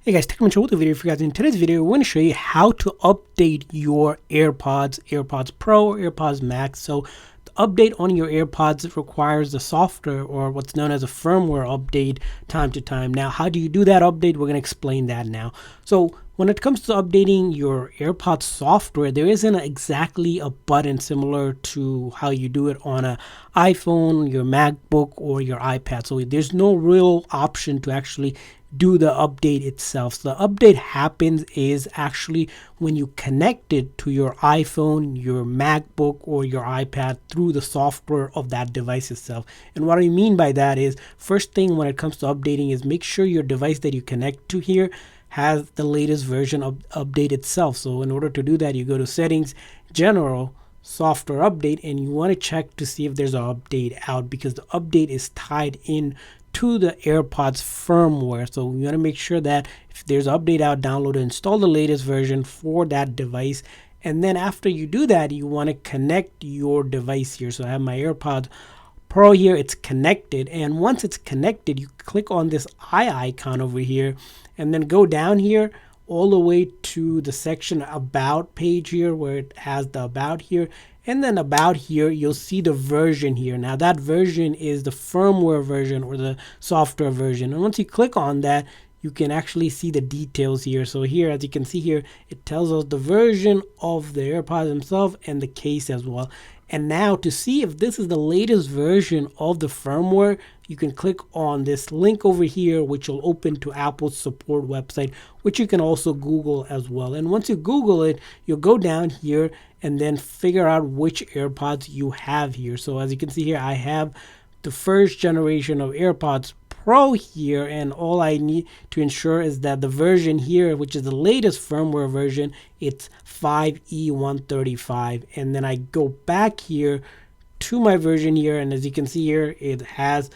Hey guys, TechMentor with a video for you guys. In today's video, we're going to show you how to update your AirPods Pro or AirPods Max. So the update on your AirPods requires the software or what's known as a firmware update time to time. Now, how do you do that update? We're going to explain that now. So when it comes to updating your AirPods software, there isn't exactly a button similar to how you do it on an iPhone, your MacBook, or your iPad. So there's no real option to actually do the update itself. So the update happens is actually when you connect it to your iPhone, your MacBook, or your iPad through the software of that device itself. And what I mean by that is, first thing when it comes to updating is make sure your device that you connect to here has the latest version of update itself. So in order to do that, you go to settings, general, software update, and you want to check to see if there's an update out, because the update is tied in to the AirPods firmware. So we want to make sure that if there's an update out, download and install the latest version for that device. And then after you do that, you want to connect your device here. So I have my AirPods Pro here, it's connected, and once it's connected, you click on this eye icon over here and then go down here all the way to the section about page here where it has the about here, and then about here you'll see the version here. Now that version is the firmware version or the software version, and once you click on that, you can actually see the details here. So here, as you can see here, it tells us the version of the AirPods themselves and the case as well. And now to see if this is the latest version of the firmware, you can click on this link over here, which will open to Apple's support website, which you can also Google as well. And once you Google it, you'll go down here and then figure out which AirPods you have here. So as you can see here, I have the first generation of AirPods Pro here, and all I need to ensure is that the version here, which is the latest firmware version, it's 5E135. And then I go back here to my version here, and as you can see here, it has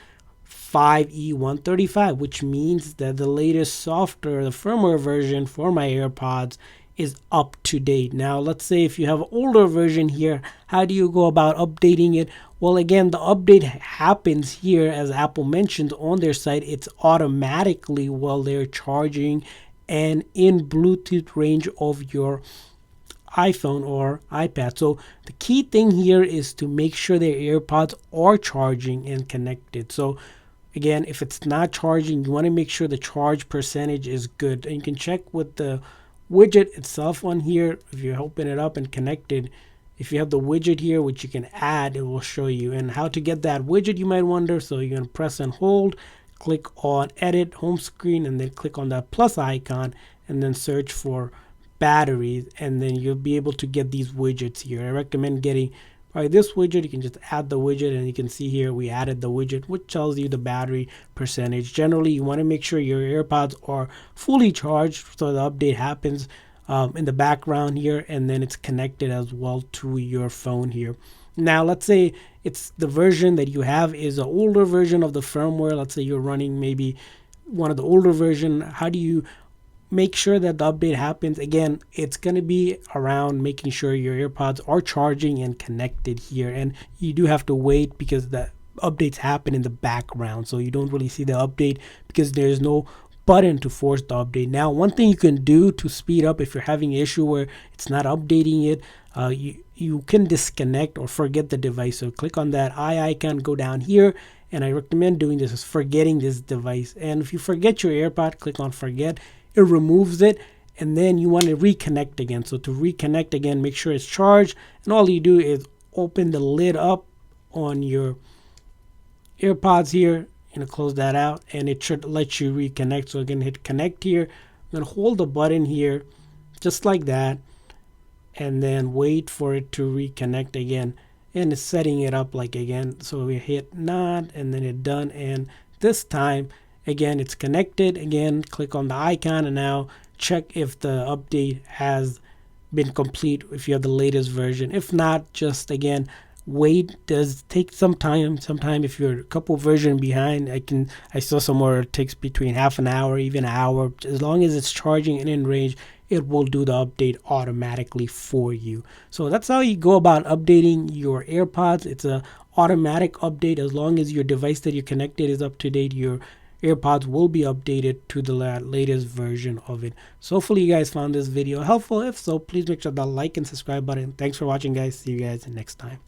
5E135, which means that the latest software, the firmware version for my AirPods, is up to date. Now let's say if you have an older version here, how do you go about updating it? Well, again, the update happens here, as Apple mentions on their site. It's automatically while they're charging and in Bluetooth range of your iPhone or iPad. So the key thing here is to make sure their AirPods are charging and connected. So again, if it's not charging, you want to make sure the charge percentage is good. And you can check with the widget itself on here. If you open it up and connect it, if you have the widget here, which you can add, it will show you. And how to get that widget, you might wonder. So you're going to press and hold, click on edit home screen, and then click on that plus icon, and then search for batteries, and then you'll be able to get these widgets here. I recommend getting by this widget. You can just add the widget, and you can see here we added the widget, which tells you the battery percentage. Generally, you want to make sure your AirPods are fully charged so the update happens in the background here, and then it's connected as well to your phone here. Now let's say it's the version that you have is an older version of the firmware. Let's say you're running maybe one of the older version. How do you make sure that the update happens? Again, it's going to be around making sure your AirPods are charging and connected here, and you do have to wait because the updates happen in the background, so you don't really see the update because there's no button to force the update. Now, one thing you can do to speed up if you're having an issue where it's not updating it, you can disconnect or forget the device. So click on that eye icon, go down here, and I recommend doing this is forgetting this device. And if you forget your AirPod, click on forget. It removes it, and then you want to reconnect again. So to reconnect again, make sure it's charged, and all you do is open the lid up on your AirPods here, close that out, and it should let you reconnect. So again, hit connect here. I'm going to hold the button here just like that, and then wait for it to reconnect again, and it's setting it up like again. So we hit not, and then it done, and this time again it's connected. Again, click on the icon, and now check if the update has been complete if you have the latest version. If not, just again wait. Does take some time. Sometime if you're a couple version behind, I saw somewhere it takes between half an hour, even an hour. As long as it's charging and in range, it will do the update automatically for you. So that's how you go about updating your AirPods. It's a automatic update as long as your device that you're connected is up to date. Your AirPods will be updated to the latest version of it. So hopefully you guys found this video helpful. If so, please make sure to like and subscribe button. Thanks for watching, guys. See you guys next time.